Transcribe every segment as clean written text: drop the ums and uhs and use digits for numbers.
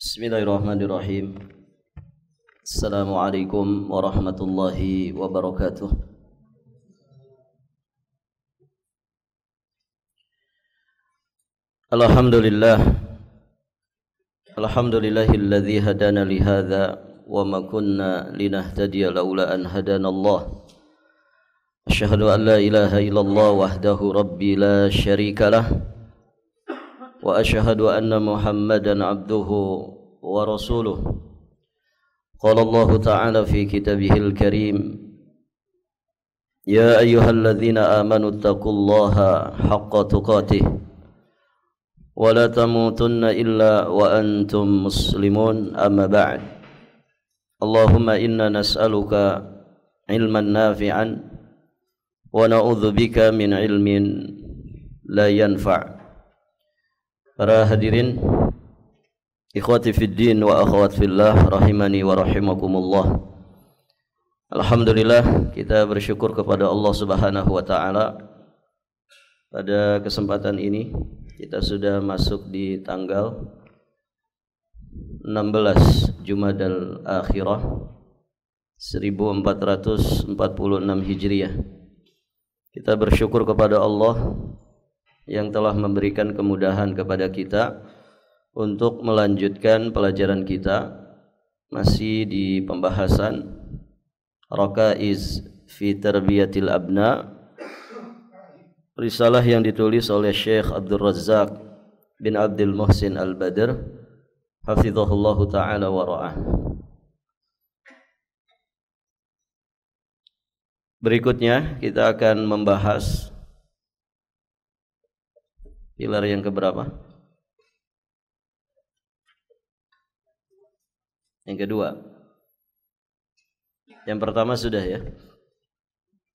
Bismillahirrahmanirrahim. Assalamualaikum warahmatullahi wabarakatuh. Alhamdulillah. Alhamdulillahilladzi hadana li hadza wa ma kunna linahtadiya laula an hadana Allah. Asyhadu an la ilaha illallah wahdahu rabbi la syarika lah. Wa asyhadu anna Muhammadan abduhu wa rasuluh. Qala Allah ta'ala fi kitabihil karim, ya ayyuhalladzina amanu taqullaha haqqa tuqatih wa la tamutunna illa wa antum muslimun, amma ba'd. Allahumma inna nas'aluka ilman nafi'an wa na'udzubika min ilmin la yanfa'. Para hadirin, ikhwati fid din wa akhwat fillah, rahimani wa rahimakumullah. Alhamdulillah, kita bersyukur kepada Allah Subhanahu wa taala. Pada kesempatan ini kita sudah masuk di tanggal 16 Jumadal Akhirah 1446 Hijriah. Kita bersyukur kepada Allah yang telah memberikan kemudahan kepada kita untuk melanjutkan pelajaran kita masih di pembahasan Rakaiz fi Tarbiyatil Abna, risalah yang ditulis oleh Syekh Abdul Razzaq bin Abdul Muhsin Al-Badr hafizahullahu ta'ala wa ra'ah. Berikutnya kita akan membahas pilar yang keberapa? Yang kedua. Yang pertama sudah ya.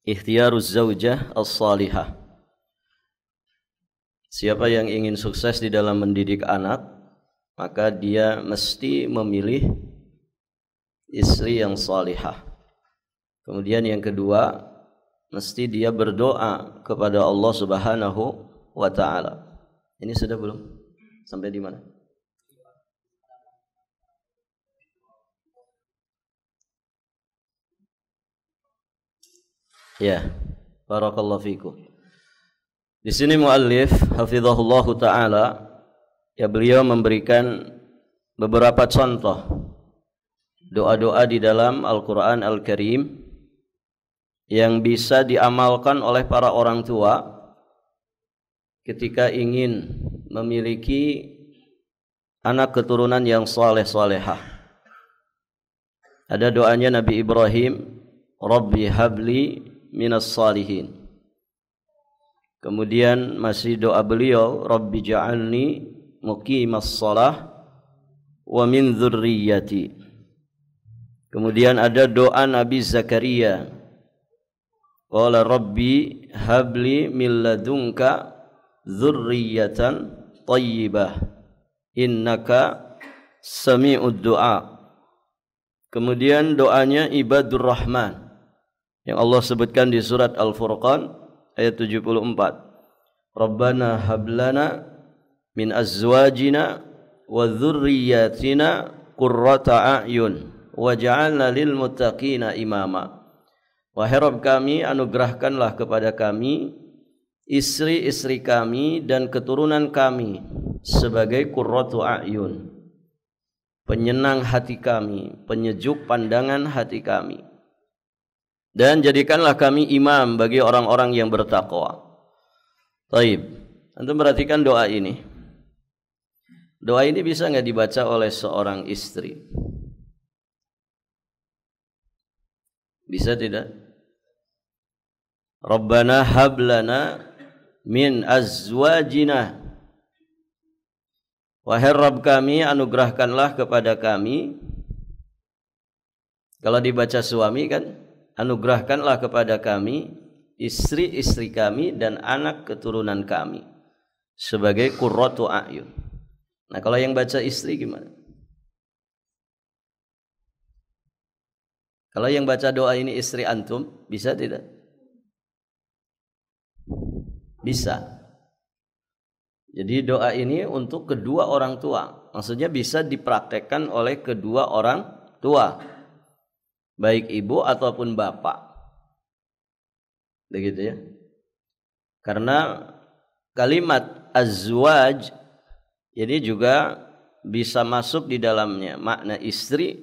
Ikhtiyaruz zaujah as-salihah. Siapa yang ingin sukses di dalam mendidik anak, maka dia mesti memilih istri yang salihah. Kemudian yang kedua, mesti dia berdoa kepada Allah Subhanahu wa ta'ala. Ini sudah belum? Sampai di mana? Ya, barakallahu fikum. Di sini muallif hafizahullahu taala, ya, beliau memberikan beberapa contoh doa-doa di dalam Al-Qur'an Al-Karim yang bisa diamalkan oleh para orang tua ketika ingin memiliki anak keturunan yang saleh-salehah. Ada doanya Nabi Ibrahim, Rabbi habli minas salihin. Kemudian masih doa beliau, Rabbi ja'alni muqimas shalah wa min dzurriyyati. Kemudian ada doa Nabi Zakaria, qala Rabbi habli min ladunka dzurriyyatan thayyibah innaka sami'ud du'a. Kemudian doanya ibadur rahman yang Allah sebutkan di surat Al-Furqan ayat 74. Rabbana hablana min azwajina wa dzurriyyatina qurrata a'yun waj'alna lil muttaqina imama. Wahai Rabb kami, anugerahkanlah kepada kami istri-istri kami dan keturunan kami sebagai qurratu a'yun, penyenang hati kami, penyejuk pandangan hati kami, dan jadikanlah kami imam bagi orang-orang yang bertakwa. Taib, antum perhatikan doa ini. Doa ini bisa nggak dibaca oleh seorang istri? Bisa tidak? Rabbana hablana min azwajina. Wahai Rabb kami, anugerahkanlah kepada kami. Kalau dibaca suami kan, anugerahkanlah kepada kami istri-istri kami dan anak keturunan kami sebagai qurratu a'yun. Nah, kalau yang baca istri gimana? Kalau yang baca doa ini istri antum, bisa tidak? Bisa. Jadi doa ini untuk kedua orang tua. Maksudnya bisa dipraktekkan oleh kedua orang tua. Baik ibu ataupun bapak. Begitu ya. Karena kalimat azwaj ini juga bisa masuk di dalamnya makna istri,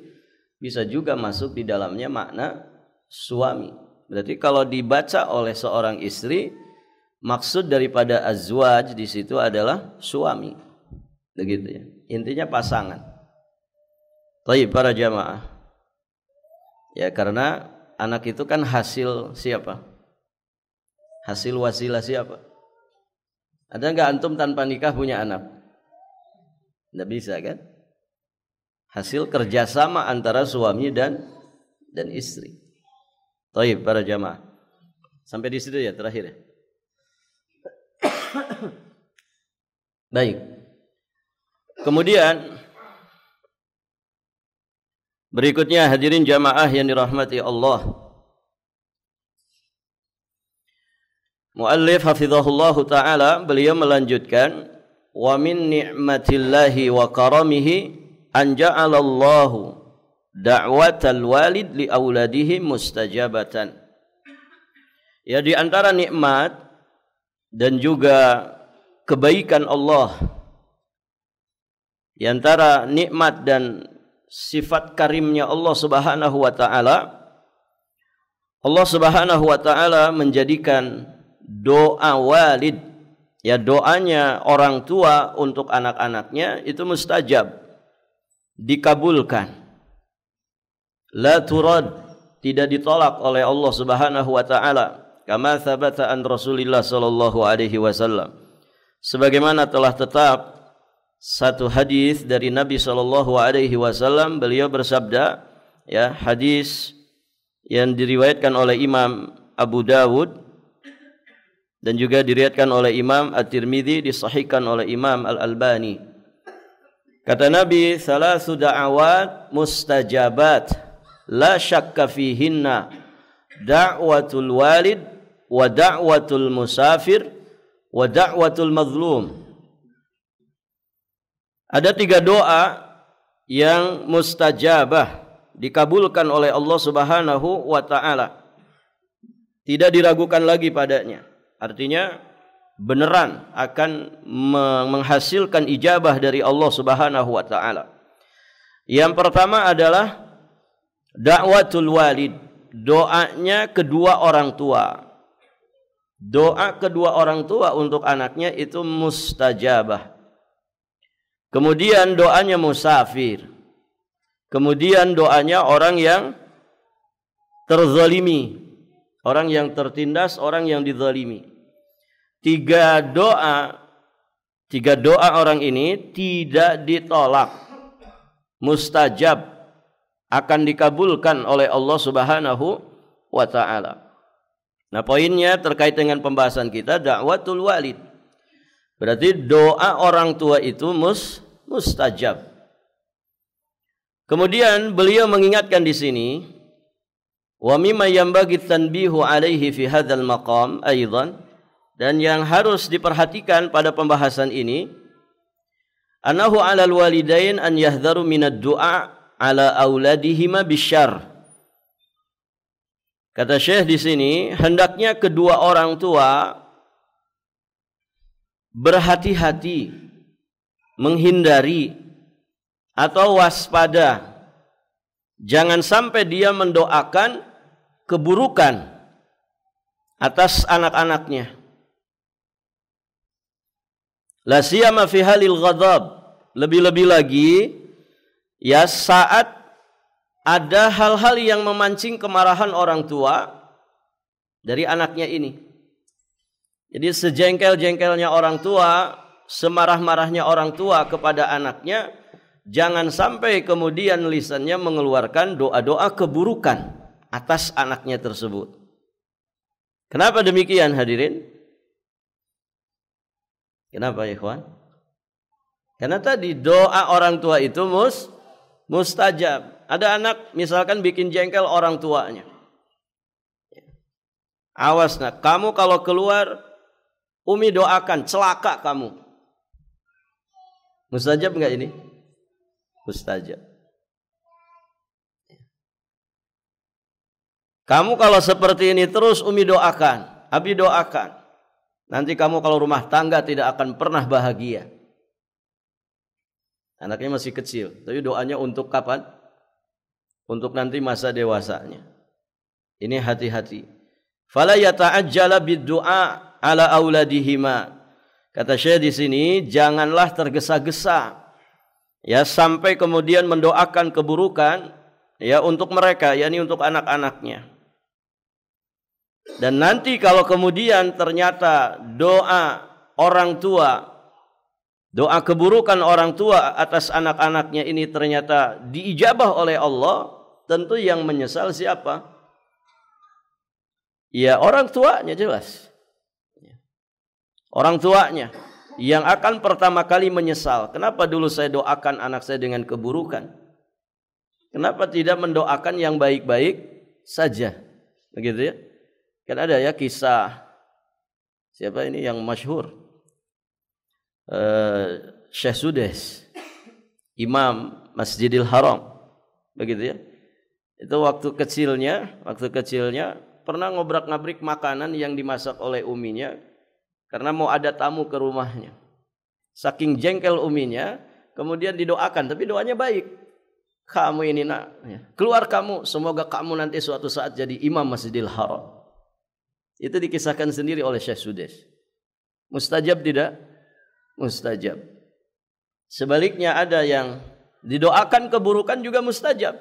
bisa juga masuk di dalamnya makna suami. Berarti kalau dibaca oleh seorang istri, maksud daripada azwaj di situ adalah suami. Begitu ya. Intinya pasangan. Baik para jamaah. Ya, karena anak itu kan hasil siapa? Hasil wasilah siapa? Ada enggak antum tanpa nikah punya anak? Enggak bisa kan? Hasil kerjasama antara suami dan istri. Baik para jamaah. Sampai di situ ya terakhir ya. Baik. Kemudian berikutnya hadirin jamaah yang dirahmati Allah. Muallif hafizahullah taala beliau melanjutkan wa min ni'matillahi wa karamihi an ja'alallahu da'watal walid li auladihi mustajabatan. Ya, di antara nikmat dan juga kebaikan Allah, di antara nikmat dan sifat karimnya Allah Subhanahu wa taala, Allah Subhanahu wa taala menjadikan doa walid, ya doanya orang tua untuk anak-anaknya itu mustajab, dikabulkan. La turad, tidak ditolak oleh Allah Subhanahu wa taala. Kama thabata an Rasulillah sallallahu alaihi wasallam. Sebagaimana telah tetap satu hadis dari Nabi sallallahu alaihi wasallam, beliau bersabda, ya, hadis yang diriwayatkan oleh Imam Abu Dawud dan juga diriwayatkan oleh Imam At-Tirmidzi, disahihkan oleh Imam Al-Albani. Kata Nabi, "Salasu da'awat mustajabat la syakka fihinna da'watul walid wa da'watul musafir wa da'watul mazlum." Ada 3 doa yang mustajabah, dikabulkan oleh Allah Subhanahu wa taala. Tidak diragukan lagi padanya. Artinya beneran akan menghasilkan ijabah dari Allah Subhanahu wa taala. Yang pertama adalah da'watul walid, doanya kedua orang tua. Doa kedua orang tua untuk anaknya itu mustajabah. Kemudian doanya musafir. Kemudian doanya orang yang terzalimi, orang yang tertindas, orang yang dizalimi. 3 doa orang ini tidak ditolak, mustajab, akan dikabulkan oleh Allah Subhanahu wa taala. Nah, poinnya terkait dengan pembahasan kita da'watul walid. Berarti doa orang tua itu mustajab. Kemudian beliau mengingatkan di sini, wa mimma yanbaghi tanbihu alaihi fi hadzal maqam aidan, dan yang harus diperhatikan pada pembahasan ini, annahu 'alal walidain an yahdharu minad du'a 'ala auladihima bisyarr. Kata Syekh di sini, hendaknya kedua orang tua berhati-hati, menghindari atau waspada, jangan sampai dia mendoakan keburukan atas anak-anaknya. La siyama fi halil ghadab, lebih-lebih lagi ya saat ada hal-hal yang memancing kemarahan orang tua dari anaknya ini. Jadi sejengkel-jengkelnya orang tua, semarah-marahnya orang tua kepada anaknya, jangan sampai kemudian lisannya mengeluarkan doa-doa keburukan atas anaknya tersebut. Kenapa demikian hadirin? Kenapa ya ikhwan? Karena tadi doa orang tua itu mustajab. Ada anak misalkan bikin jengkel orang tuanya. Awas nak, kamu kalau keluar, Umi doakan celaka kamu. Mustajab enggak ini? Mustajab. Kamu kalau seperti ini terus Umi doakan, Abi doakan. Nanti kamu kalau rumah tangga tidak akan pernah bahagia. Anaknya masih kecil, tapi doanya untuk kapan? Untuk nanti masa dewasanya. Ini hati-hati. Fala yata'ajjala bid-du'a ala auladihima. Kata Syekh di sini, janganlah tergesa-gesa ya sampai kemudian mendoakan keburukan ya untuk mereka, yakni untuk anak-anaknya. Dan nanti kalau kemudian ternyata doa orang tua, doa keburukan orang tua atas anak-anaknya ini ternyata diijabah oleh Allah, tentu yang menyesal siapa? Ya orang tuanya jelas. Orang tuanya yang akan pertama kali menyesal. Kenapa dulu saya doakan anak saya dengan keburukan? Kenapa tidak mendoakan yang baik-baik saja? Begitu ya. Kan ada ya kisah, siapa ini yang masyhur? Syekh Sudes, Imam Masjidil Haram. Begitu ya. Itu waktu kecilnya pernah ngobrak-ngabrik makanan yang dimasak oleh uminya karena mau ada tamu ke rumahnya. Saking jengkel uminya, kemudian didoakan, tapi doanya baik. Kamu ini nak, keluar kamu, semoga kamu nanti suatu saat jadi imam Masjidil Haram. Itu dikisahkan sendiri oleh Syekh Sudes. Mustajab tidak? Mustajab. Sebaliknya ada yang didoakan keburukan juga mustajab.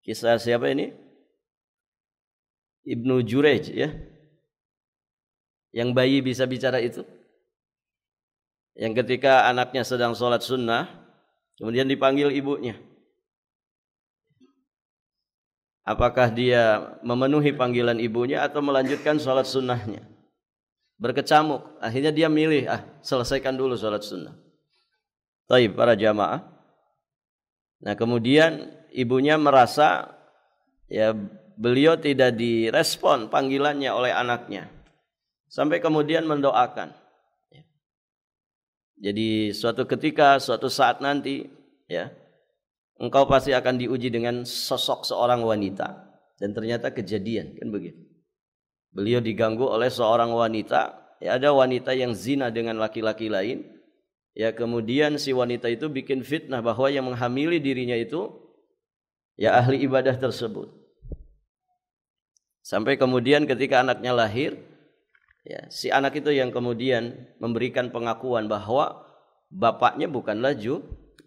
Kisah siapa ini? Ibnu Jurej ya. Yang bayi bisa bicara itu. Yang ketika anaknya sedang sholat sunnah, kemudian dipanggil ibunya. Apakah dia memenuhi panggilan ibunya atau melanjutkan sholat sunnahnya? Berkecamuk. Akhirnya dia milih, selesaikan dulu sholat sunnah. Taib para jamaah. Nah kemudian ibunya merasa ya beliau tidak direspon panggilannya oleh anaknya. Sampai kemudian mendoakan. Jadi suatu ketika, suatu saat nanti ya, engkau pasti akan diuji dengan sosok seorang wanita. Dan ternyata kejadian, kan begitu. Beliau diganggu oleh seorang wanita. Ya, ada wanita yang zina dengan laki-laki lain. Ya, kemudian si wanita itu bikin fitnah bahwa yang menghamili dirinya itu ya ahli ibadah tersebut. Sampai kemudian ketika anaknya lahir, ya, si anak itu yang kemudian memberikan pengakuan bahwa bapaknya bukanlah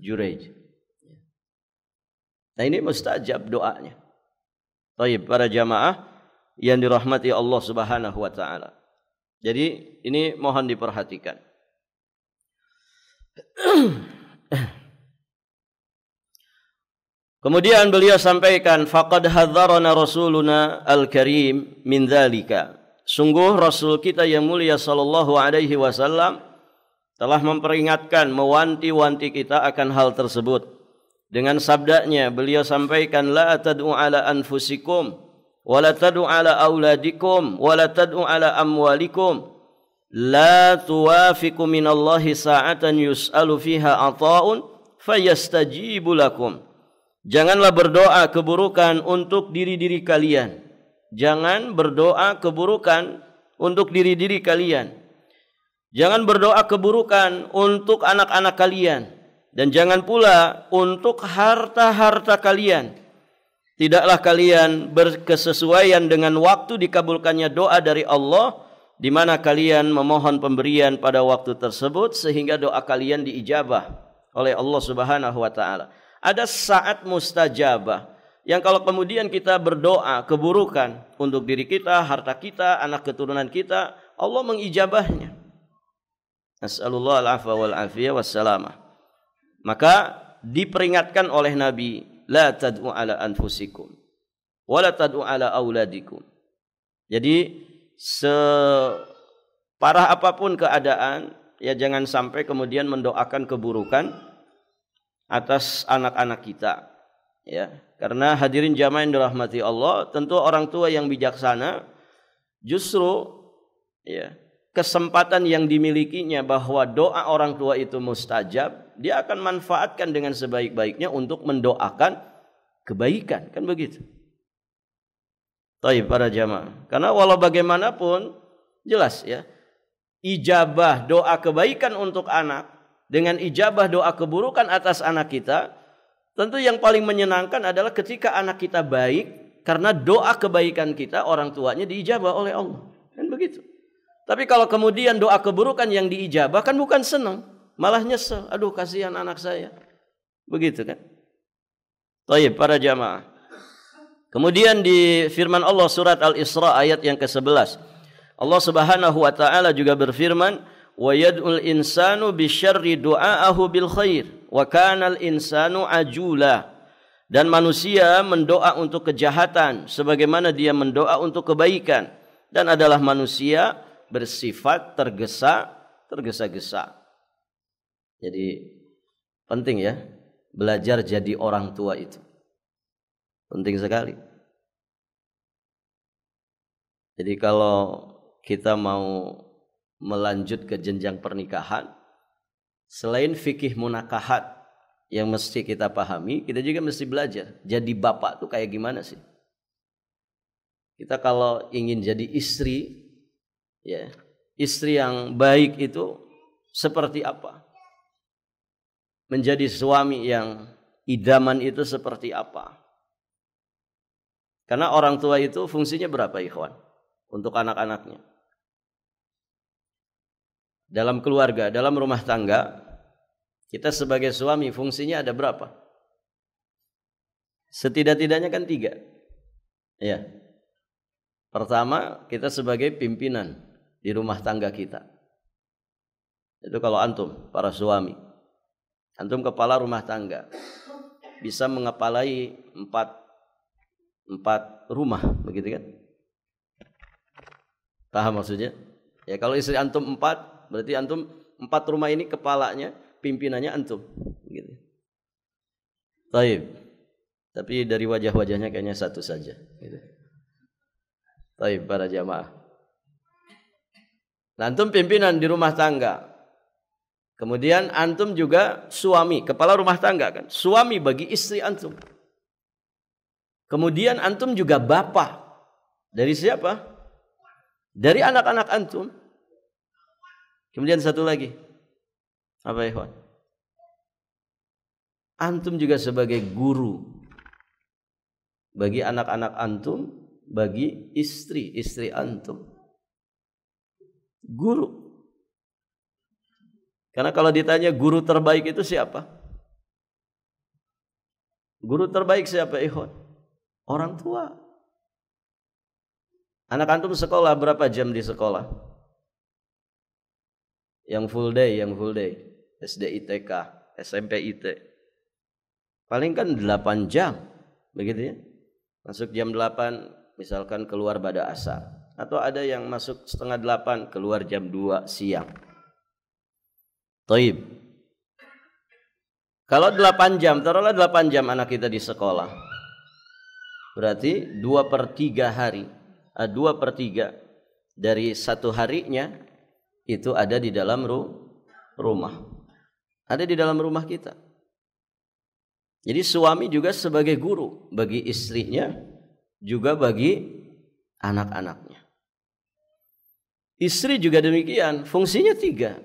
Jurej. Nah ini mustajab doanya. Baik para jamaah yang dirahmati Allah Subhanahu wa taala. Jadi ini mohon diperhatikan. Kemudian beliau sampaikan faqad hadzarana rasuluna al-karim min dzalika. Sungguh Rasul kita yang mulia sallallahu alaihi wasallam telah memperingatkan, mewanti-wanti kita akan hal tersebut. Dengan sabdanya beliau sampaikan la tad'u ala anfusikum wa la tad'u ala auladikum wa la tad'u ala amwalikum la tuwafiqu minallahi sa'atan yus'alu fiha ata'un fayastajibu lakum. Janganlah berdoa keburukan untuk diri-diri kalian. Jangan berdoa keburukan untuk diri-diri kalian. Jangan berdoa keburukan untuk anak-anak kalian. Dan jangan pula untuk harta-harta kalian. Tidaklah kalian berkesesuaian dengan waktu dikabulkannya doa dari Allah, di mana kalian memohon pemberian pada waktu tersebut sehingga doa kalian diijabah oleh Allah Subhanahu wa taala. Ada saat mustajabah yang kalau kemudian kita berdoa keburukan untuk diri kita, harta kita, anak keturunan kita, Allah mengijabahnya. Nas'alullah al-afwa wal afiyah wassalamah. Maka diperingatkan oleh Nabi, la tad'u ala anfusikum wa la tad'u ala auladikum. Jadi separah apapun keadaan, ya jangan sampai kemudian mendoakan keburukan atas anak-anak kita. Ya, karena hadirin jamaah yang dirahmati Allah, tentu orang tua yang bijaksana justru ya kesempatan yang dimilikinya bahwa doa orang tua itu mustajab, dia akan manfaatkan dengan sebaik-baiknya untuk mendoakan kebaikan, kan begitu. Baik para jamaah, karena walau bagaimanapun jelas ya, ijabah doa kebaikan untuk anak dengan ijabah doa keburukan atas anak kita, tentu yang paling menyenangkan adalah ketika anak kita baik karena doa kebaikan kita orang tuanya diijabah oleh Allah, kan begitu. Tapi kalau kemudian doa keburukan yang diijabah, kan bukan senang, malah nyesel. Aduh, kasihan anak saya. Begitu kan? Baik para jamaah. Kemudian di firman Allah surat Al-Isra ayat yang ke-11. Allah Subhanahu wa taala juga berfirman, "Wa yad'ul insanu bisyarri du'aahu bil khair, wa kanal insanu ajula." Dan manusia mendoa untuk kejahatan sebagaimana dia mendoa untuk kebaikan, dan adalah manusia bersifat tergesa-gesa. Jadi penting ya belajar jadi orang tua itu. Penting sekali. Jadi kalau kita mau melanjut ke jenjang pernikahan, selain fikih munakahat yang mesti kita pahami, kita juga mesti belajar jadi bapak tuh kayak gimana sih. Kita kalau ingin jadi istri, ya, istri yang baik itu seperti apa? Menjadi suami yang idaman itu seperti apa? Karena orang tua itu fungsinya berapa, ikhwan? Untuk anak-anaknya. Dalam keluarga, dalam rumah tangga, kita sebagai suami fungsinya ada berapa? Setidak-tidaknya kan 3. Ya. Pertama, kita sebagai pimpinan di rumah tangga kita. Itu kalau antum, para suami. Antum kepala rumah tangga. Bisa mengepalai 4 rumah, begitu kan? Paham maksudnya? Ya kalau istri antum 4, berarti antum 4 rumah ini kepalanya, pimpinannya antum. Begitu. Taib. Tapi dari wajah-wajahnya kayaknya satu saja. Gitu. Taib para jamaah. Nah, antum pimpinan di rumah tangga. Kemudian antum juga suami, kepala rumah tangga kan. Suami bagi istri antum. Kemudian antum juga bapak. Dari siapa? Dari anak-anak antum. Kemudian satu lagi. Apa ya, ikhwan? Antum juga sebagai guru. Bagi anak-anak antum, bagi istri antum. Guru. Karena kalau ditanya guru terbaik itu siapa? Guru terbaik siapa, ikhwan? Orang tua. Anak antum sekolah berapa jam di sekolah? Yang full day. SD ITK, SMP IT. Paling kan 8 jam. Begitu ya. Masuk jam 8, misalkan keluar pada asar. Atau ada yang masuk setengah 8, keluar jam 2 siang. Taib. Kalau 8 jam, taruhlah 8 jam anak kita di sekolah. Berarti 2/3 hari. 2/3 dari satu harinya itu ada di dalam rumah. Ada di dalam rumah kita. Jadi suami juga sebagai guru bagi istrinya, juga bagi anak-anaknya. Istri juga demikian, fungsinya 3.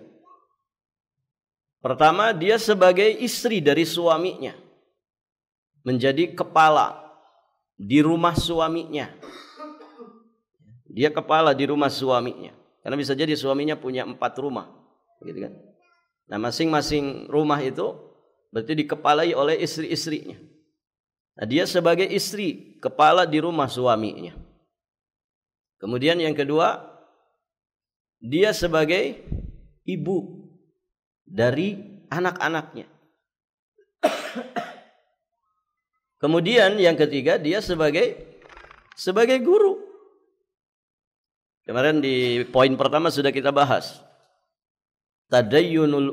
Pertama, dia sebagai istri dari suaminya, menjadi kepala di rumah suaminya. Dia kepala di rumah suaminya. Karena bisa jadi suaminya punya 4 rumah, gitu kan? Nah, masing-masing rumah itu berarti dikepalai oleh istri-istrinya. Nah, dia sebagai istri, kepala di rumah suaminya. Kemudian yang kedua, dia sebagai ibu dari anak-anaknya. Kemudian yang ketiga, dia sebagai guru. Kemarin di poin pertama sudah kita bahas. Tadayyunul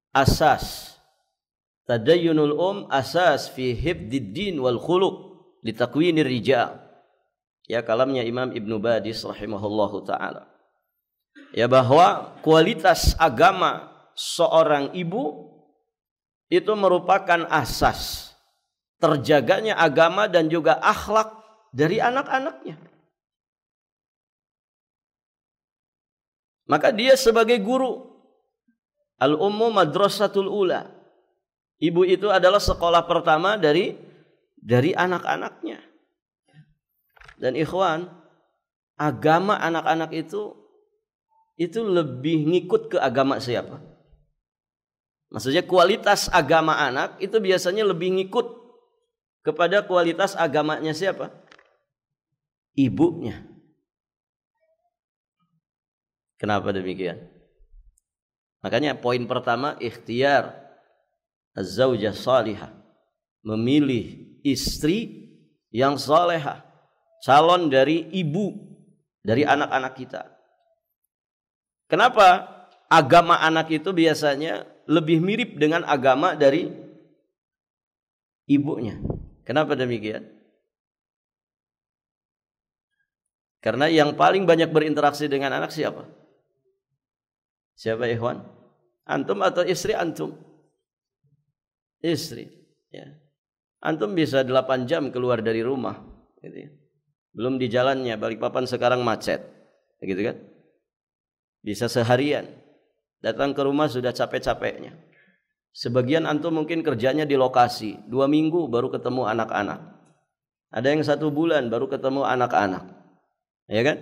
asas. Tadayyunul asas fi hifdziddin wal khuluq li takwinir rijal. Ya, kalamnya Imam Ibnu Badis rahimahullahu taala. ya bahwa kualitas agama seorang ibu itu merupakan asas terjaganya agama dan juga akhlak dari anak-anaknya. Maka dia sebagai guru, al-ummu madrasatul ula. Ibu itu adalah sekolah pertama dari anak-anaknya. Dan ikhwan, agama anak-anak itu lebih ngikut ke agama siapa? Maksudnya kualitas agama anak itu biasanya lebih ngikut kepada kualitas agamanya siapa? Ibunya. Kenapa demikian? Makanya poin pertama, ikhtiar az-zaujah salihah, memilih istri yang salihah, calon dari ibu dari anak-anak kita. Kenapa agama anak itu biasanya lebih mirip dengan agama dari ibunya? Kenapa demikian? Karena yang paling banyak berinteraksi dengan anak siapa? Siapa ikhwan? Antum atau istri antum? Istri, ya. Antum bisa 8 jam keluar dari rumah, gitu ya. Belum di jalannya, Balikpapan sekarang macet, gitu kan? Bisa seharian, datang ke rumah sudah capek-capeknya. Sebagian antum mungkin kerjanya di lokasi, 2 minggu baru ketemu anak-anak. Ada yang 1 bulan baru ketemu anak-anak, ya kan?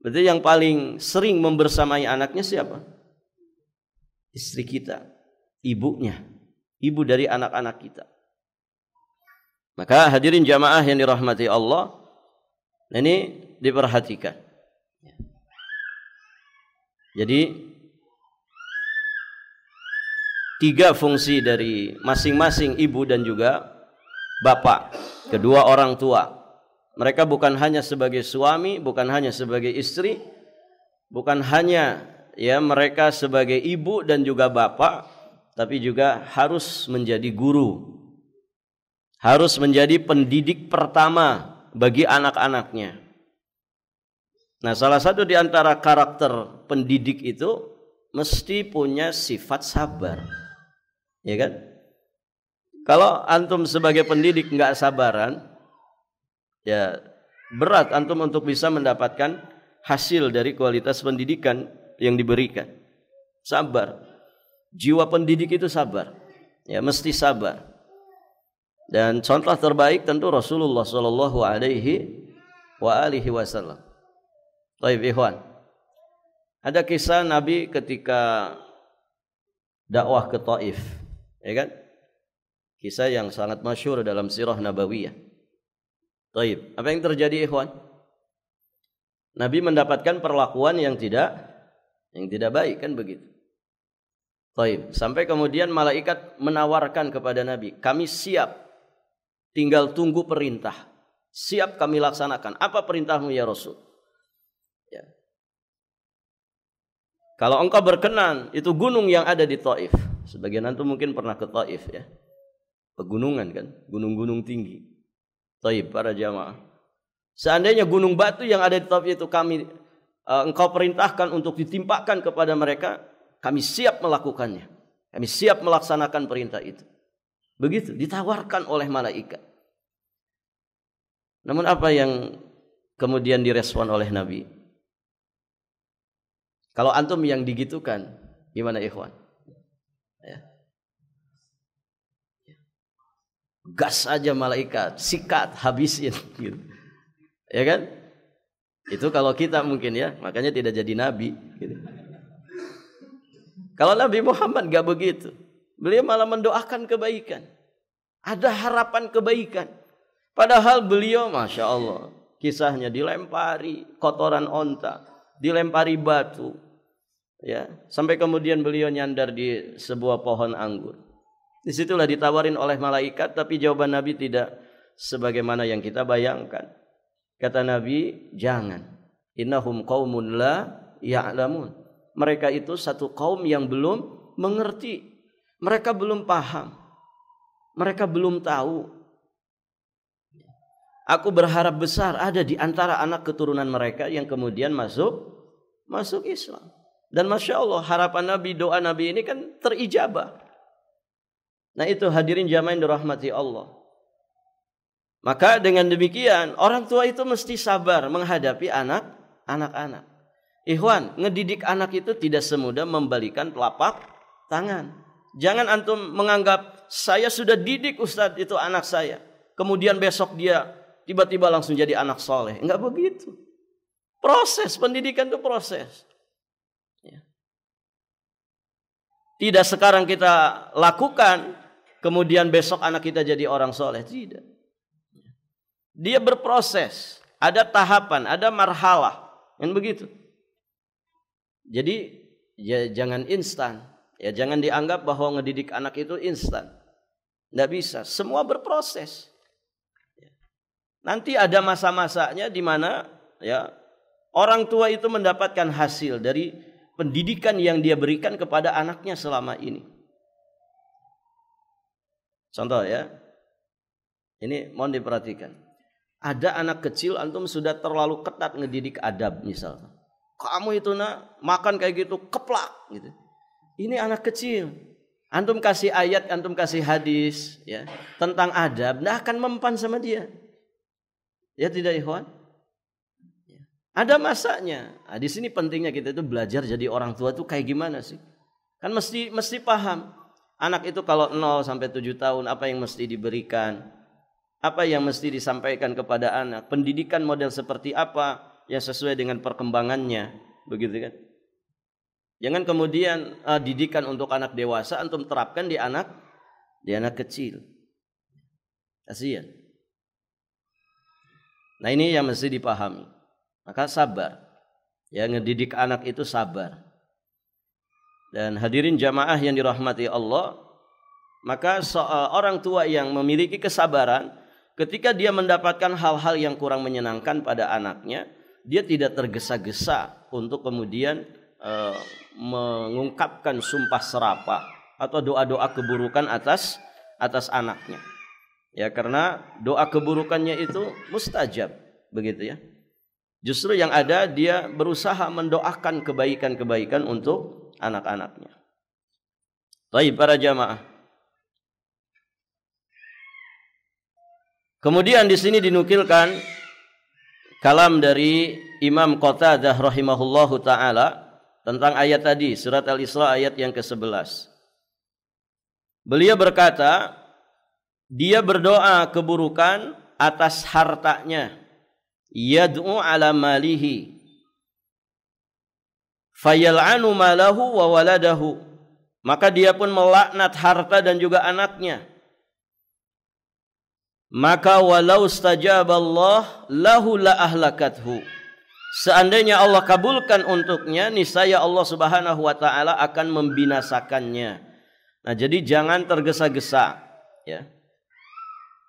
Berarti yang paling sering membersamai anaknya siapa? Istri kita, ibunya. Ibu dari anak-anak kita. Maka hadirin jamaah yang dirahmati Allah, ini diperhatikan. Jadi 3 fungsi dari masing-masing ibu dan juga bapak, kedua orang tua. Mereka bukan hanya sebagai suami, bukan hanya sebagai istri, bukan hanya ya mereka sebagai ibu dan juga bapak, tapi juga harus menjadi guru, harus menjadi pendidik pertama bagi anak-anaknya. Nah, salah satu di antara karakter pendidik itu mesti punya sifat sabar, ya kan? Kalau antum sebagai pendidik nggak sabaran, ya berat antum untuk bisa mendapatkan hasil dari kualitas pendidikan yang diberikan. Sabar. Jiwa pendidik itu sabar, ya mesti sabar. Dan contoh terbaik tentu Rasulullah Shallallahu Alaihi Wasallam. Baik, ikhwan. Ada kisah Nabi ketika dakwah ke Taif, ya kan? Kisah yang sangat masyhur dalam sirah nabawiyah. Baik, apa yang terjadi, ikhwan? Nabi mendapatkan perlakuan yang tidak baik, kan begitu. Baik, sampai kemudian malaikat menawarkan kepada Nabi, kami siap, tinggal tunggu perintah. Siap kami laksanakan. Apa perintahmu ya Rasul? Ya. Kalau engkau berkenan, itu gunung yang ada di Taif. Sebagian antum mungkin pernah ke Taif ya. Pegunungan kan, gunung-gunung tinggi. Taif para jamaah. Seandainya gunung batu yang ada di Taif itu engkau perintahkan untuk ditimpakan kepada mereka, kami siap melakukannya. Kami siap melaksanakan perintah itu. Begitu ditawarkan oleh malaikat. Namun apa yang kemudian direspon oleh Nabi? Kalau antum yang digitukan, gimana ikhwan? Ya. Gas aja malaikat, sikat, habisin gitu. Ya kan? Itu kalau kita mungkin ya, makanya tidak jadi nabi gitu. Kalau Nabi Muhammad gak begitu. Beliau malah mendoakan kebaikan. Ada harapan kebaikan. Padahal beliau, Masya Allah, kisahnya dilempari kotoran onta, dilempari batu, ya, sampai kemudian beliau nyandar di sebuah pohon anggur. Disitulah ditawarin oleh malaikat, tapi jawaban Nabi tidak sebagaimana yang kita bayangkan. Kata Nabi, jangan. Innahum qaumun la ya'lamun. Mereka itu satu kaum yang belum mengerti. Mereka belum paham. Mereka belum tahu. Aku berharap besar ada di antara anak keturunan mereka yang kemudian masuk masuk Islam. Dan Masya Allah, harapan Nabi, doa Nabi ini kan terijabah. Nah itu hadirin jamaah yang dirahmati Allah. Maka dengan demikian, orang tua itu mesti sabar menghadapi anak-anak. Ikhwan, ngedidik anak itu tidak semudah membalikan telapak tangan. Jangan antum menganggap saya sudah didik Ustadz itu anak saya, kemudian besok dia tiba-tiba langsung jadi anak soleh. Enggak begitu. Proses pendidikan itu proses. Tidak sekarang kita lakukan, kemudian besok anak kita jadi orang soleh. Tidak. Dia berproses. Ada tahapan, ada marhalah. Kan begitu. Jadi ya jangan instan. Ya jangan dianggap bahwa ngedidik anak itu instan. Tidak bisa. Semua berproses. Nanti ada masa-masanya di mana ya orang tua itu mendapatkan hasil dari pendidikan yang dia berikan kepada anaknya selama ini. Contoh ya. Ini mohon diperhatikan. Ada anak kecil antum sudah terlalu ketat ngedidik adab misalnya. Kamu itu nak makan kayak gitu keplak gitu. Ini anak kecil. Antum kasih ayat, antum kasih hadis ya tentang adab, nggak akan mempan sama dia. Ya tidak ikhwan? Ada masanya. Nah, di sini pentingnya kita itu belajar jadi orang tua itu kayak gimana sih? Kan mesti paham. Anak itu kalau 0 sampai 7 tahun apa yang mesti diberikan? Apa yang mesti disampaikan kepada anak? Pendidikan model seperti apa yang sesuai dengan perkembangannya? Begitu kan? Jangan kemudian didikan untuk anak dewasa antum terapkan di anak kecil. Kasihan. Nah, ini yang mesti dipahami. Maka sabar. Ya, ngedidik anak itu sabar. Dan hadirin jamaah yang dirahmati Allah, maka orang tua yang memiliki kesabaran ketika dia mendapatkan hal-hal yang kurang menyenangkan pada anaknya, dia tidak tergesa-gesa untuk kemudian mengungkapkan sumpah serapah atau doa-doa keburukan atas anaknya. Ya, karena doa keburukannya itu mustajab, begitu ya. Justru yang ada dia berusaha mendoakan kebaikan-kebaikan untuk anak-anaknya. Baik para jamaah. Kemudian di sini dinukilkan kalam dari Imam Qatadah rahimahullahu taala tentang ayat tadi, surat Al-Isra ayat yang ke-11. Beliau berkata, dia berdoa keburukan atas hartanya. Yad'u ala malihi fayal'anu malahu wa waladahu, maka dia pun melaknat harta dan juga anaknya. Maka walau stajaballah lahu la ahlakathu, seandainya Allah kabulkan untuknya, niscaya Allah Subhanahu wa taala akan membinasakannya. Nah, jadi jangan tergesa-gesa ya.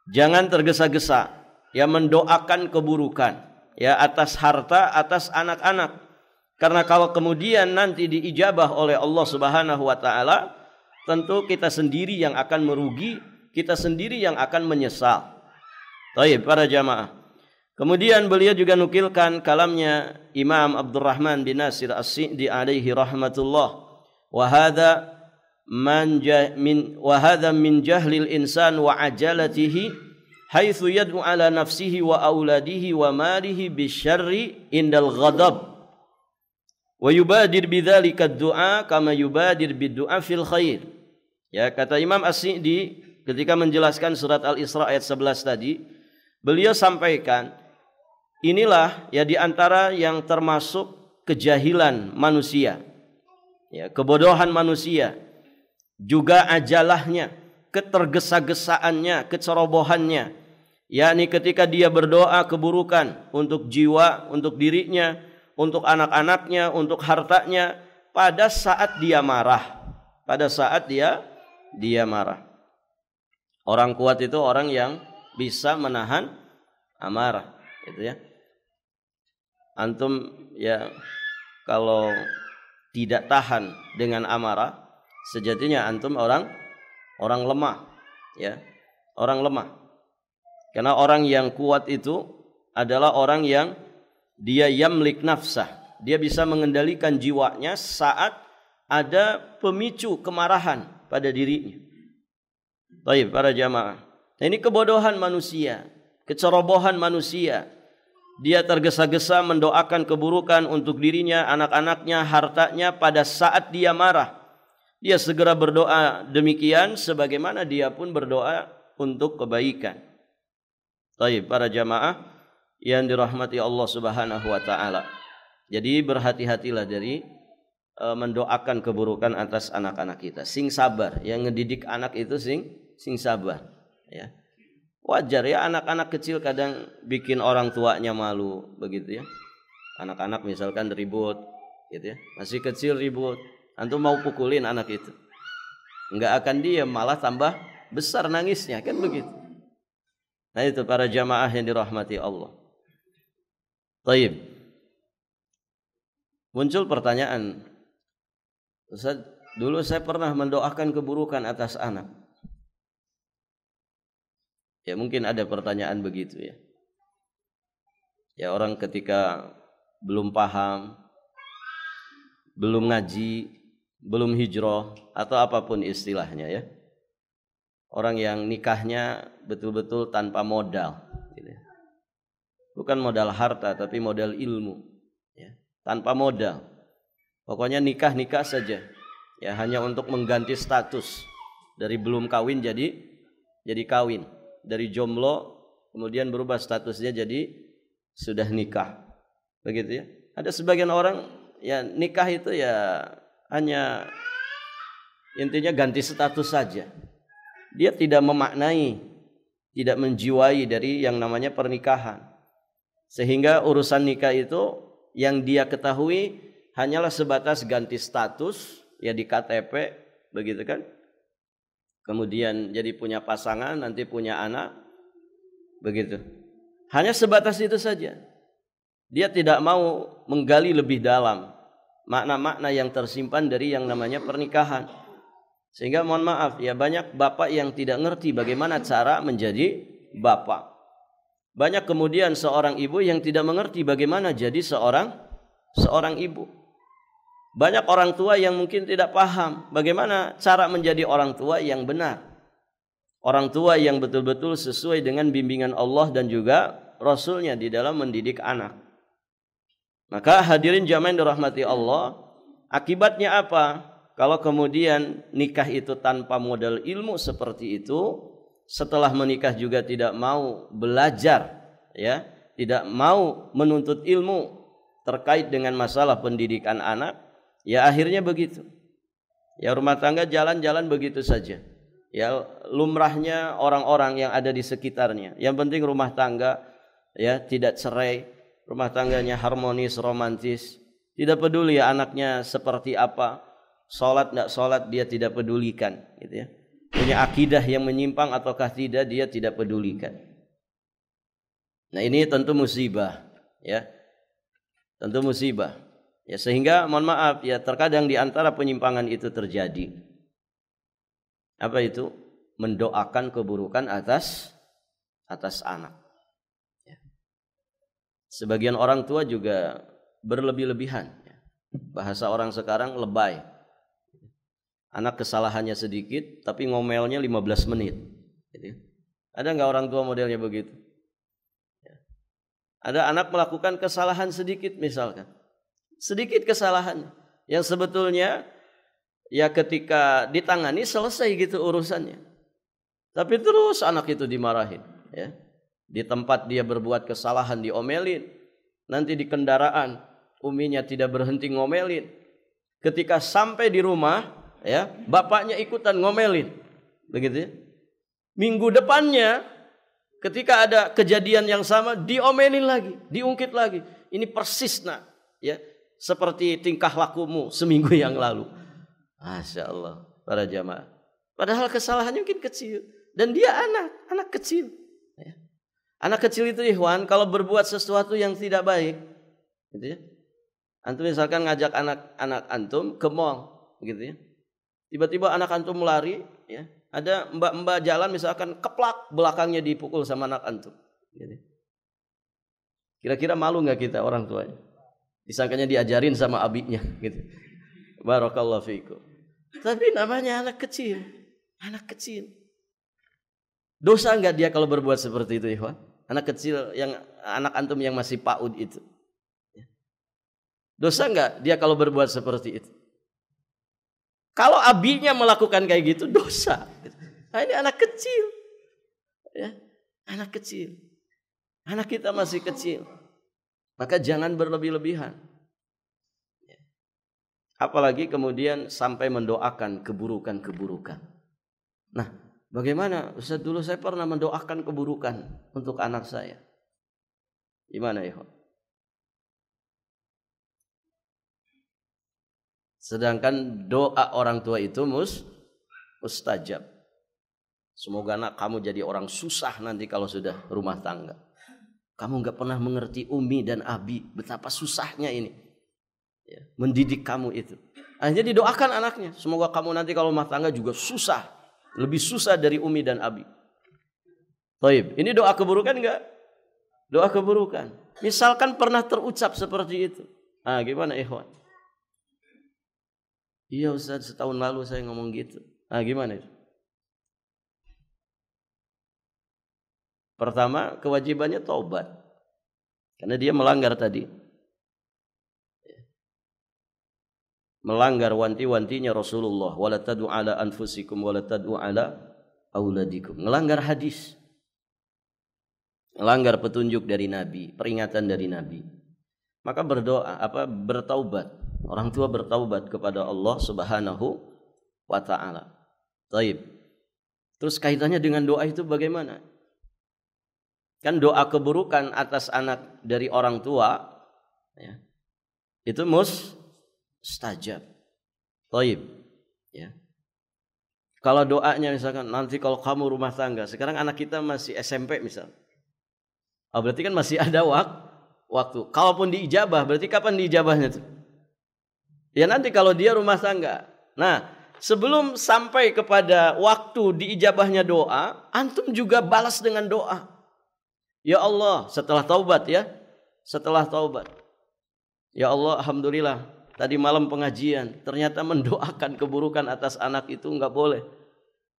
Jangan tergesa-gesa ya mendoakan keburukan ya atas harta, atas anak-anak. Karena kalau kemudian nanti diijabah oleh Allah Subhanahu wa taala, tentu kita sendiri yang akan merugi, kita sendiri yang akan menyesal. Baik para jamaah. Kemudian beliau juga nukilkan kalamnya Imam Abdurrahman bin Nasir As-Sa'di alaihi rahmatullah. Wa hadza min jahlil insan wa ajalatihi haitsu yad'u ala nafsihi wa auladihi wa malihi bisyarri indal ghadab wa yubadir bidzalika ad-du'a kama yubadir bid-du'a fil khair. Ya, kata Imam As-Sa'di ketika menjelaskan surat Al-Isra ayat 11 tadi, beliau sampaikan inilah ya di antara yang termasuk kejahilan manusia. Ya, kebodohan manusia, juga ajalahnya, ketergesa-gesaannya, kecerobohannya, yakni ketika dia berdoa keburukan untuk jiwa, untuk dirinya, untuk anak-anaknya, untuk hartanya pada saat dia marah. Pada saat dia marah. Orang kuat itu orang yang bisa menahan amarah, gitu ya. Antum ya kalau tidak tahan dengan amarah, sejatinya antum orang lemah, ya. Orang lemah. Karena orang yang kuat itu adalah orang yang dia yamlik nafsah, dia bisa mengendalikan jiwanya saat ada pemicu kemarahan pada dirinya. Baik, para jamaah. Ini kebodohan manusia, kecerobohan manusia. Dia tergesa-gesa mendoakan keburukan untuk dirinya, anak-anaknya, hartanya pada saat dia marah. Dia segera berdoa demikian sebagaimana dia pun berdoa untuk kebaikan. Baik, para jamaah yang dirahmati Allah Subhanahu wa taala. Jadi berhati-hatilah dari mendoakan keburukan atas anak-anak kita. Sing sabar, yang ngedidik anak itu sing sabar, ya. Wajar ya anak-anak kecil kadang bikin orang tuanya malu begitu ya. Anak-anak misalkan ribut gitu ya. Masih kecil ribut, antum mau pukulin anak itu. Enggak akan diam, malah tambah besar nangisnya, kan begitu. Nah itu para jamaah yang dirahmati Allah. Baik. Muncul pertanyaan, Ustaz, dulu saya pernah mendoakan keburukan atas anak. Ya mungkin ada pertanyaan begitu ya. Ya orang ketika belum paham, belum ngaji, belum hijrah atau apapun istilahnya ya. Orang yang nikahnya betul-betul tanpa modal gitu ya. Bukan modal harta tapi modal ilmu ya. Tanpa modal. Pokoknya nikah saja. Ya hanya untuk mengganti status dari belum kawin jadi kawin. Dari jomblo kemudian berubah statusnya jadi sudah nikah. Begitu ya. Ada sebagian orang ya nikah itu ya hanya intinya ganti status saja. Dia tidak memaknai, tidak menjiwai dari yang namanya pernikahan. Sehingga urusan nikah itu yang dia ketahui hanyalah sebatas ganti status ya di KTP begitu kan. Kemudian jadi punya pasangan, nanti punya anak, begitu. Hanya sebatas itu saja. Dia tidak mau menggali lebih dalam makna-makna yang tersimpan dari yang namanya pernikahan. Sehingga mohon maaf ya banyak bapak yang tidak ngerti bagaimana cara menjadi bapak. Banyak kemudian seorang ibu yang tidak mengerti bagaimana jadi seorang ibu. Banyak orang tua yang mungkin tidak paham bagaimana cara menjadi orang tua yang benar. Orang tua yang betul-betul sesuai dengan bimbingan Allah dan juga Rasulnya di dalam mendidik anak. Maka hadirin jamaah yang dirahmati Allah, akibatnya apa? Kalau kemudian nikah itu tanpa modal ilmu seperti itu, setelah menikah juga tidak mau belajar, ya, tidak mau menuntut ilmu terkait dengan masalah pendidikan anak. Ya akhirnya begitu. Ya rumah tangga jalan-jalan begitu saja. Ya lumrahnya orang-orang yang ada di sekitarnya. Yang penting rumah tangga ya tidak cerai, rumah tangganya harmonis, romantis. Tidak peduli ya anaknya seperti apa, sholat tidak sholat dia tidak pedulikan, gitu ya. Punya akidah yang menyimpang ataukah tidak dia tidak pedulikan. Nah ini tentu musibah, ya, tentu musibah. Ya sehingga mohon maaf ya terkadang di antara penyimpangan itu terjadi. Apa itu? Mendoakan keburukan atas anak. Ya. Sebagian orang tua juga berlebih-lebihan. Ya. Bahasa orang sekarang lebay. Anak kesalahannya sedikit tapi ngomelnya 15 menit. Gitu. Ada nggak orang tua modelnya begitu? Ya. Ada anak melakukan kesalahan sedikit misalkan. Sedikit kesalahan yang sebetulnya ya ketika ditangani selesai gitu urusannya. Tapi terus anak itu dimarahin, ya. Di tempat dia berbuat kesalahan diomelin. Nanti di kendaraan uminya tidak berhenti ngomelin. Ketika sampai di rumah, ya, bapaknya ikutan ngomelin. Begitu ya. Minggu depannya ketika ada kejadian yang sama diomelin lagi, diungkit lagi. Ini persis nak, ya. Seperti tingkah lakumu seminggu yang lalu. Masya Allah, para jamaah. Padahal kesalahannya mungkin kecil. Dan dia anak kecil. Ya. Anak kecil itu ikhwan, kalau berbuat sesuatu yang tidak baik, gitu ya. Antum misalkan ngajak anak antum ke mall, gitu ya. Tiba-tiba anak antum lari, ya. Ada mbak-mbak jalan misalkan keplak belakangnya dipukul sama anak antum. Gitu. Kira-kira malu nggak kita orang tuanya? Disangkanya diajarin sama abinya gitu. Barakallahu fiikum. Tapi namanya anak kecil. Anak kecil. Dosa enggak dia kalau berbuat seperti itu, ikhwan? Anak kecil yang anak antum yang masih PAUD itu. Dosa enggak dia kalau berbuat seperti itu? Kalau abinya melakukan kayak gitu, dosa. Nah, ini anak kecil. Ya, anak kecil. Anak kita masih kecil. Maka jangan berlebih-lebihan. Apalagi kemudian sampai mendoakan keburukan-keburukan. Nah, bagaimana? Ustaz, dulu saya pernah mendoakan keburukan untuk anak saya. Gimana ya? Sedangkan doa orang tua itu mustajab. Semoga anak kamu jadi orang susah nanti kalau sudah rumah tangga. Kamu gak pernah mengerti umi dan abi betapa susahnya ini. Ya, mendidik kamu itu. Akhirnya didoakan anaknya. Semoga kamu nanti kalau rumah tangga juga susah. Lebih susah dari umi dan abi. Baik, ini doa keburukan enggak? Doa keburukan. Misalkan pernah terucap seperti itu. Ah, gimana ikhwan? Iya Ustaz, setahun lalu saya ngomong gitu. Ah, gimana itu? Pertama, kewajibannya taubat. Karena dia melanggar tadi. Melanggar wanti-wantinya Rasulullah, wala tad'u ala anfusikum wala tad'u ala auladikum. Melanggar hadis. Melanggar petunjuk dari Nabi, peringatan dari Nabi. Maka bertaubat. Orang tua bertaubat kepada Allah Subhanahu wa taala. Baik. Terus kaitannya dengan doa itu bagaimana? Kan doa keburukan atas anak dari orang tua ya. Itu mustajab. Baik. Ya. Kalau doanya misalkan nanti kalau kamu rumah tangga, sekarang anak kita masih SMP misal. Oh, berarti kan masih ada waktu. Kalaupun diijabah, berarti kapan diijabahnya tuh? Ya nanti kalau dia rumah tangga. Nah, sebelum sampai kepada waktu diijabahnya doa, antum juga balas dengan doa. Ya Allah, setelah taubat ya. Setelah taubat. Ya Allah, alhamdulillah. Tadi malam pengajian, ternyata mendoakan keburukan atas anak itu enggak boleh.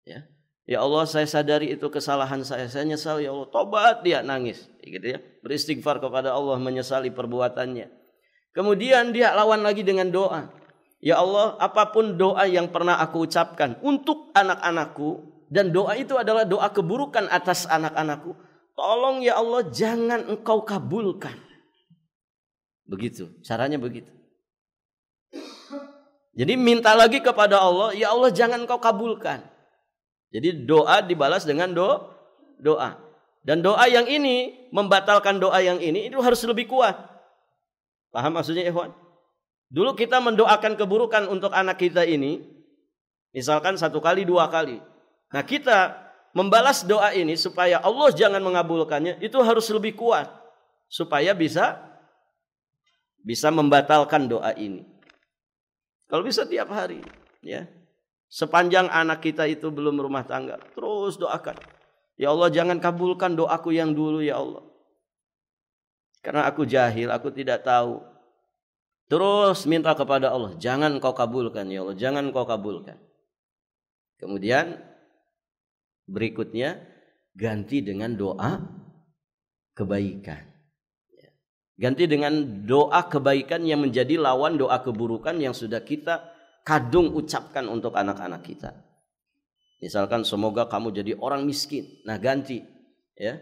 Ya. Ya Allah, saya sadari itu kesalahan saya nyesal ya Allah. Tobat, dia nangis, gitu ya. Beristighfar kepada Allah, menyesali perbuatannya. Kemudian dia lawan lagi dengan doa. Ya Allah, apapun doa yang pernah aku ucapkan untuk anak-anakku, dan doa itu adalah doa keburukan atas anak-anakku, tolong ya Allah jangan engkau kabulkan. Begitu, caranya begitu. Jadi minta lagi kepada Allah, ya Allah jangan engkau kabulkan. Jadi doa dibalas dengan doa. Dan doa yang ini, membatalkan doa yang ini, itu harus lebih kuat. Paham maksudnya ikhwan? Dulu kita mendoakan keburukan untuk anak kita ini, misalkan 1 kali, 2 kali. Nah kita membalas doa ini supaya Allah jangan mengabulkannya, itu harus lebih kuat. Supaya bisa membatalkan doa ini. Kalau bisa tiap hari. Ya. Sepanjang anak kita itu belum rumah tangga, terus doakan. Ya Allah jangan kabulkan doaku yang dulu ya Allah. Karena aku jahil, aku tidak tahu. Terus minta kepada Allah, jangan kau kabulkan ya Allah, jangan kau kabulkan. Kemudian berikutnya ganti dengan doa kebaikan. Ganti dengan doa kebaikan yang menjadi lawan doa keburukan yang sudah kita kadung ucapkan untuk anak-anak kita. Misalkan semoga kamu jadi orang miskin. Nah ganti ya.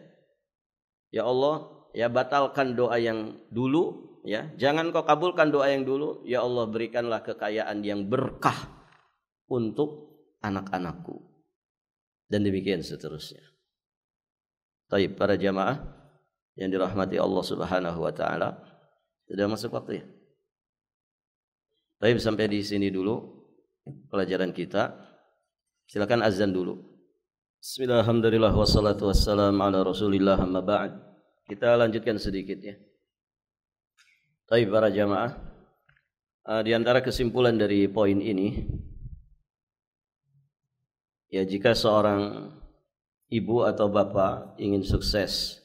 Ya Allah, ya batalkan doa yang dulu, ya. Jangan kau kabulkan doa yang dulu. Ya Allah, berikanlah kekayaan yang berkah untuk anak-anakku. Dan demikian seterusnya. Baik, para jamaah yang dirahmati Allah Subhanahu wa taala. Sudah masuk waktu ya? Baik, sampai di sini dulu pelajaran kita. Silakan azan dulu. Bismillahirrahmanirrahim. Wassalatu wassalamu ala Rasulillah amma ba'd. Kita lanjutkan sedikit ya. Baik para jamaah, di antara kesimpulan dari poin ini, ya jika seorang ibu atau bapak ingin sukses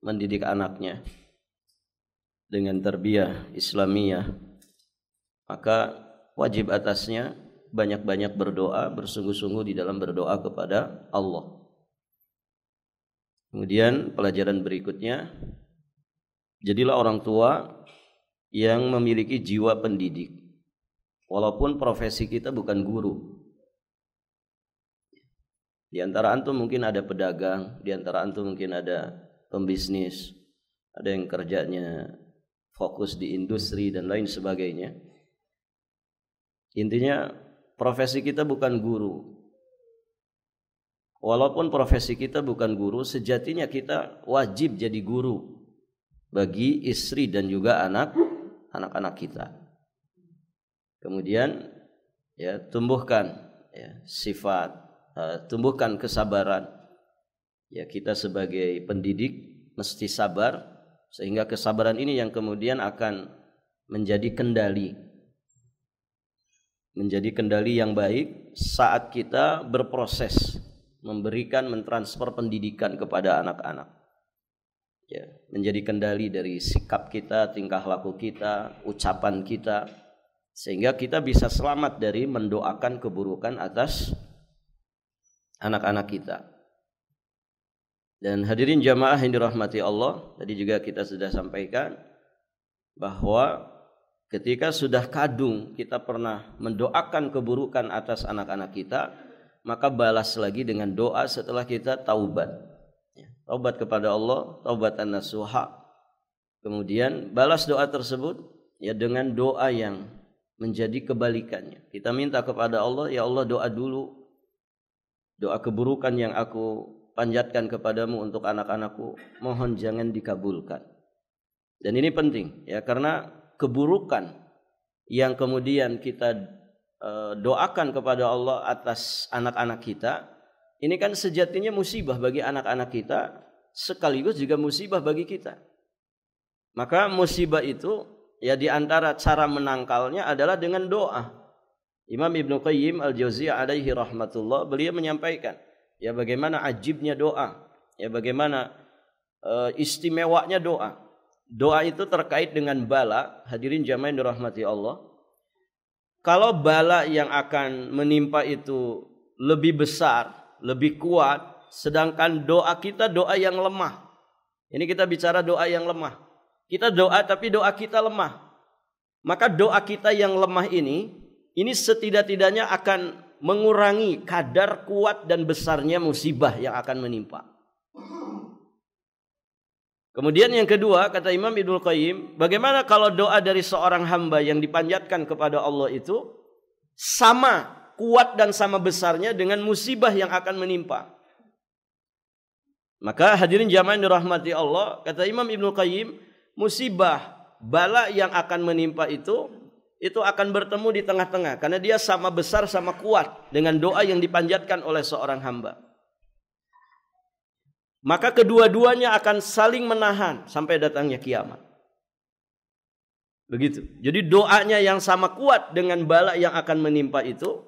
mendidik anaknya, dengan tarbiyah Islamiyah, maka wajib atasnya banyak-banyak berdoa, bersungguh-sungguh di dalam berdoa kepada Allah. Kemudian pelajaran berikutnya, jadilah orang tua yang memiliki jiwa pendidik. Walaupun profesi kita bukan guru. Di antara antum mungkin ada pedagang, di antara antum mungkin ada pembisnis, ada yang kerjanya fokus di industri dan lain sebagainya. Intinya profesi kita bukan guru. Walaupun profesi kita bukan guru, sejatinya kita wajib jadi guru bagi istri dan juga anak-anak kita. Kemudian ya tumbuhkan ya sifat, tumbuhkan kesabaran. Ya kita sebagai pendidik mesti sabar, sehingga kesabaran ini yang kemudian akan menjadi kendali yang baik saat kita berproses memberikan, mentransfer pendidikan kepada anak-anak. Ya, menjadi kendali dari sikap kita, tingkah laku kita, ucapan kita, sehingga kita bisa selamat dari mendoakan keburukan atas anak-anak kita. Dan hadirin jamaah yang dirahmati Allah, tadi juga kita sudah sampaikan bahwa ketika sudah kadung kita pernah mendoakan keburukan atas anak-anak kita, maka balas lagi dengan doa setelah kita taubat. Taubat kepada Allah, taubatan nasuha. Kemudian balas doa tersebut ya dengan doa yang menjadi kebalikannya. Kita minta kepada Allah, ya Allah, doa dulu. Doa keburukan yang aku panjatkan kepadamu untuk anak-anakku, mohon jangan dikabulkan. Dan ini penting ya, karena keburukan yang kemudian kita doakan kepada Allah atas anak-anak kita, ini kan sejatinya musibah bagi anak-anak kita, sekaligus juga musibah bagi kita. Maka musibah itu ya di antara cara menangkalnya adalah dengan doa. Imam Ibnu Qayyim Al-Jauziyah alaihi rahmatullah, beliau menyampaikan ya bagaimana ajibnya doa, ya bagaimana istimewanya doa. Doa itu terkait dengan bala, hadirin jamaah yang dirahmati Allah. Kalau bala yang akan menimpa itu lebih besar, lebih kuat, sedangkan doa kita doa yang lemah. Ini kita bicara doa yang lemah. Kita doa tapi doa kita lemah. Maka doa kita yang lemah ini setidak-tidaknya akan mengurangi kadar kuat dan besarnya musibah yang akan menimpa. Kemudian yang kedua, kata Imam Ibnu Qayyim, bagaimana kalau doa dari seorang hamba yang dipanjatkan kepada Allah itu sama kuat dan sama besarnya dengan musibah yang akan menimpa. Maka hadirin jamaah yang dirahmati Allah, kata Imam Ibnu Qayyim, musibah, bala yang akan menimpa itu akan bertemu di tengah-tengah, karena dia sama besar, sama kuat dengan doa yang dipanjatkan oleh seorang hamba. Maka kedua-duanya akan saling menahan sampai datangnya kiamat. Begitu. Jadi doanya yang sama kuat dengan bala yang akan menimpa itu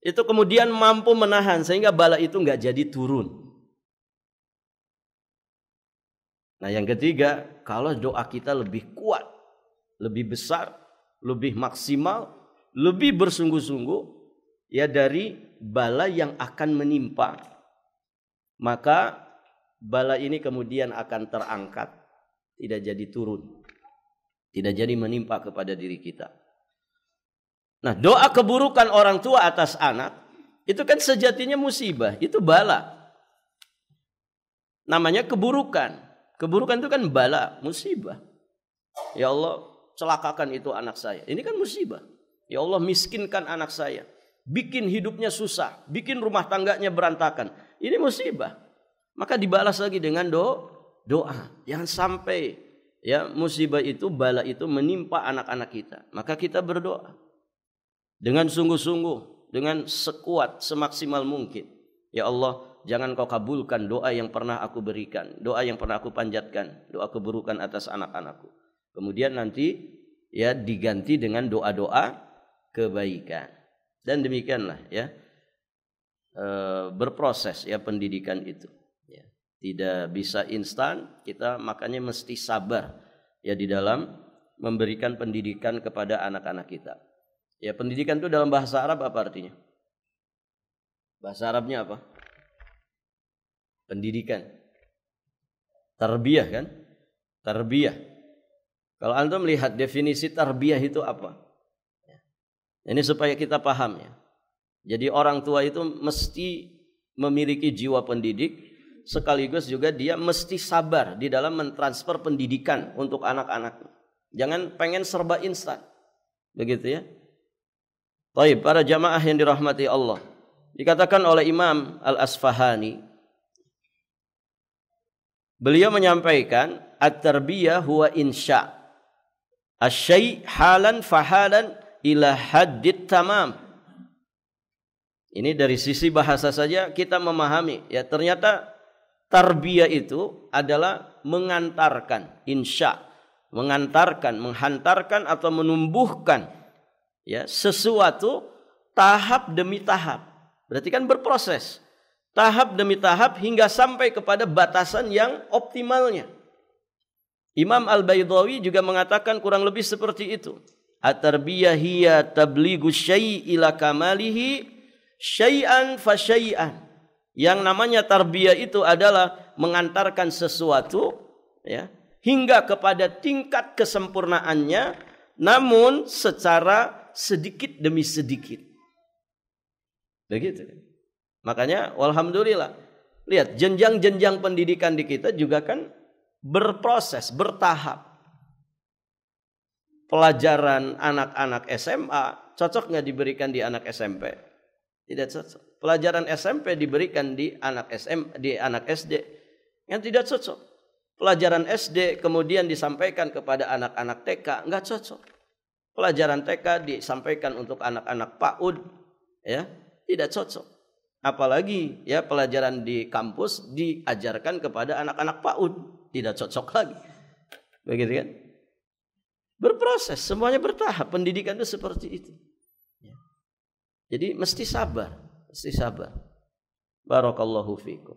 kemudian mampu menahan sehingga bala itu enggak jadi turun. Nah, yang ketiga, kalau doa kita lebih kuat, lebih besar, lebih maksimal, lebih bersungguh-sungguh ya dari bala yang akan menimpa, maka bala ini kemudian akan terangkat, tidak jadi turun, tidak jadi menimpa kepada diri kita. Nah, doa keburukan orang tua atas anak itu kan sejatinya musibah, itu bala. Namanya keburukan. Keburukan itu kan bala, musibah. Ya Allah, celakakan itu anak saya. Ini kan musibah. Ya Allah, miskinkan anak saya, bikin hidupnya susah, bikin rumah tangganya berantakan. Ini musibah. Maka dibalas lagi dengan doa. Jangan sampai ya musibah itu, bala itu menimpa anak-anak kita. Maka kita berdoa dengan sungguh-sungguh, dengan sekuat, semaksimal mungkin. Ya Allah, jangan kau kabulkan doa yang pernah aku berikan, doa yang pernah aku panjatkan, doa keburukan atas anak-anakku. Kemudian nanti ya diganti dengan doa-doa kebaikan. Dan demikianlah ya berproses ya pendidikan itu. Tidak bisa instan, kita makanya mesti sabar ya di dalam memberikan pendidikan kepada anak-anak kita. Ya, pendidikan itu dalam bahasa Arab apa artinya? Bahasa Arabnya apa? Pendidikan. Tarbiyah kan? Tarbiyah. Kalau antum melihat definisi tarbiyah itu apa? Ini supaya kita paham ya. Jadi orang tua itu mesti memiliki jiwa pendidik, sekaligus juga dia mesti sabar di dalam mentransfer pendidikan untuk anak-anak. Jangan pengen serba instan. Begitu ya. Baik, para jamaah yang dirahmati Allah. Dikatakan oleh Imam Al-Asfahani, beliau menyampaikan at-tarbiyah huwa insya' asy-syai' halan fahalan ila haddit tamam. Ini dari sisi bahasa saja kita memahami ya, ternyata tarbiyah itu adalah mengantarkan, insya, mengantarkan, menghantarkan atau menumbuhkan ya sesuatu tahap demi tahap. Berarti kan berproses tahap demi tahap hingga sampai kepada batasan yang optimalnya. Imam Al-Baydawi juga mengatakan kurang lebih seperti itu. At-tarbiyah hiya tablighu syai' ila kamalihi syai'an fa syai'an. Yang namanya tarbiyah itu adalah mengantarkan sesuatu ya hingga kepada tingkat kesempurnaannya, namun secara sedikit demi sedikit. Begitu. Makanya walhamdulillah, lihat jenjang-jenjang pendidikan di kita juga kan berproses, bertahap. Pelajaran anak-anak SMA cocok nggak diberikan di anak SMP? Tidak cocok. Pelajaran SMP diberikan di anak di anak SD yang tidak cocok. Pelajaran SD kemudian disampaikan kepada anak-anak TK, nggak cocok. Pelajaran TK disampaikan untuk anak-anak PAUD, ya tidak cocok. Apalagi ya pelajaran di kampus diajarkan kepada anak-anak PAUD, tidak cocok lagi. Begitu kan? Berproses, semuanya bertahap. Pendidikan itu seperti itu. Jadi mesti sabar, mesti sabar. Barakallahu fiikum.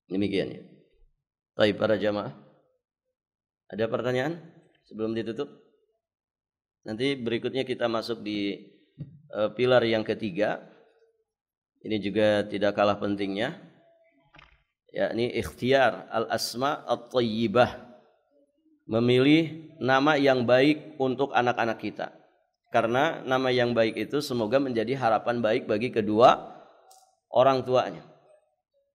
Demikian ya. Baik para jamaah. Ada pertanyaan sebelum ditutup? Nanti berikutnya kita masuk di pilar yang ketiga. Ini juga tidak kalah pentingnya, yakni ikhtiar al-asma at-thayyibah, memilih nama yang baik untuk anak-anak kita. Karena nama yang baik itu semoga menjadi harapan baik bagi kedua orang tuanya.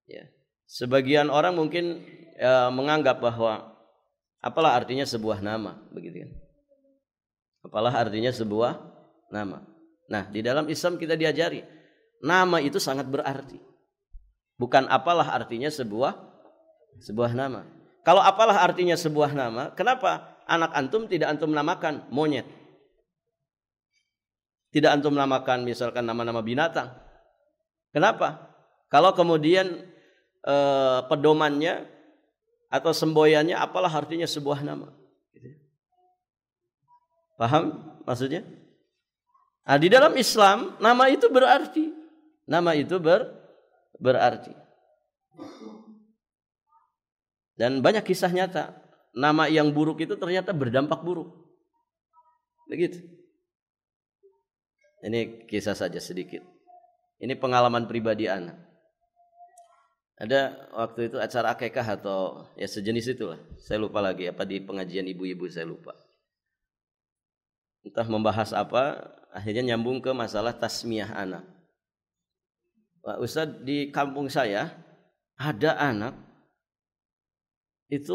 Ya. Sebagian orang mungkin menganggap bahwa apalah artinya sebuah nama, begitu kan? Apalah artinya sebuah nama. Nah, di dalam Islam kita diajari nama itu sangat berarti. Bukan apalah artinya sebuah nama. Kalau apalah artinya sebuah nama, kenapa anak antum tidak antum namakan monyet? Tidak antum namakan misalkan nama-nama binatang. Kenapa? Kalau kemudian pedomannya atau semboyannya apalah artinya sebuah nama. Paham maksudnya? Nah, di dalam Islam nama itu berarti. Nama itu berarti. Dan banyak kisah nyata. Nama yang buruk itu ternyata berdampak buruk. Begitu. Ini kisah saja sedikit. Ini pengalaman pribadi anak. Ada waktu itu acara akikah atau ya sejenis itulah. Saya lupa lagi apa di pengajian ibu-ibu, saya lupa. Entah membahas apa, akhirnya nyambung ke masalah tasmiyah anak. Pak Ustadz, di kampung saya ada anak itu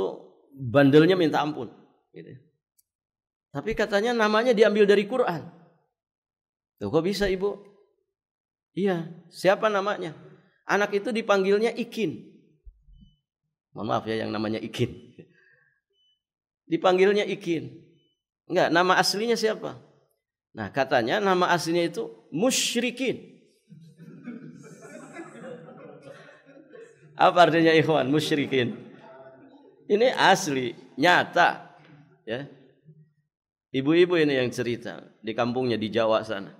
bandelnya minta ampun, gitu. Tapi katanya namanya diambil dari Quran. Tuh, kok bisa ibu? Iya, siapa namanya? Anak itu dipanggilnya Ikin. Mohon maaf ya yang namanya Ikin. Dipanggilnya Ikin. Enggak, nama aslinya siapa? Nah, katanya nama aslinya itu musyrikin. Apa artinya ikhwan? Musyrikin. Ini asli, nyata. Ya. Ibu-ibu ini yang cerita di kampungnya di Jawa sana.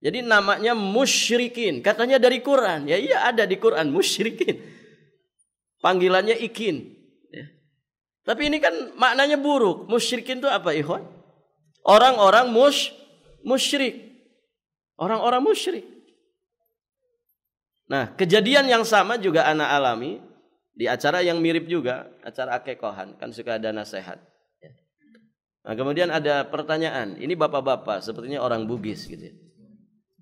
Jadi namanya musyrikin, katanya dari Quran. Ya iya ada di Quran musyrikin. Panggilannya Ikin. Ya. Tapi ini kan maknanya buruk. Musyrikin itu apa, ikhwan? Orang-orang musyrik. Orang-orang musyrik. Nah, kejadian yang sama juga anak alami di acara yang mirip juga, acara akikohan, kan suka ada nasihat. Nah, kemudian ada pertanyaan, ini bapak-bapak, sepertinya orang Bugis gitu ya.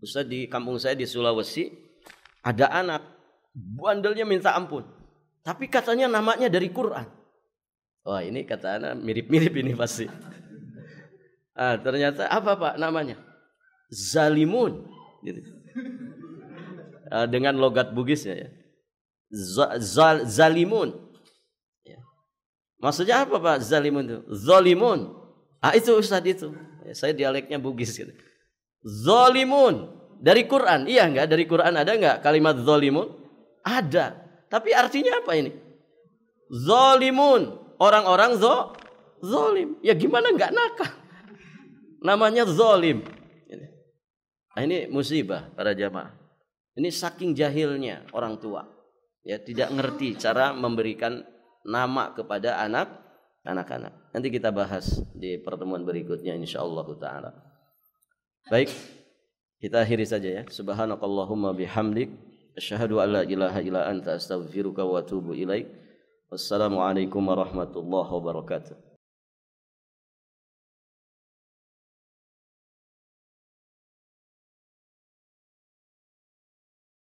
Ustaz, di kampung saya di Sulawesi, ada anak, bandelnya minta ampun. Tapi katanya namanya dari Quran. Wah, ini kata anak mirip-mirip ini pasti. Ternyata apa Pak namanya? Zalimun. Gitu. Dengan logat Bugisnya ya. Zalimun. Ya. Maksudnya apa Pak Zalimun itu? Zalimun. Itu Ustaz itu. Ya, saya dialeknya Bugis gitu. Zalimun. Dari Quran. Iya enggak? Dari Quran ada enggak kalimat zalimun? Ada. Tapi artinya apa ini? Zalimun. Orang-orang zalim. Ya gimana enggak nakal? Namanya zalim. Nah, ini musibah para jamaah. Ini saking jahilnya orang tua. Ya, tidak ngerti cara memberikan nama kepada anak-anak. Nanti kita bahas di pertemuan berikutnya insyaallah taala. Baik, kita akhiri saja ya. Subhanakallahumma bihamdik asyhadu an la ilaha illa anta astaghfiruka wa atubu ilaik. Wassalamualaikum warahmatullahi wabarakatuh.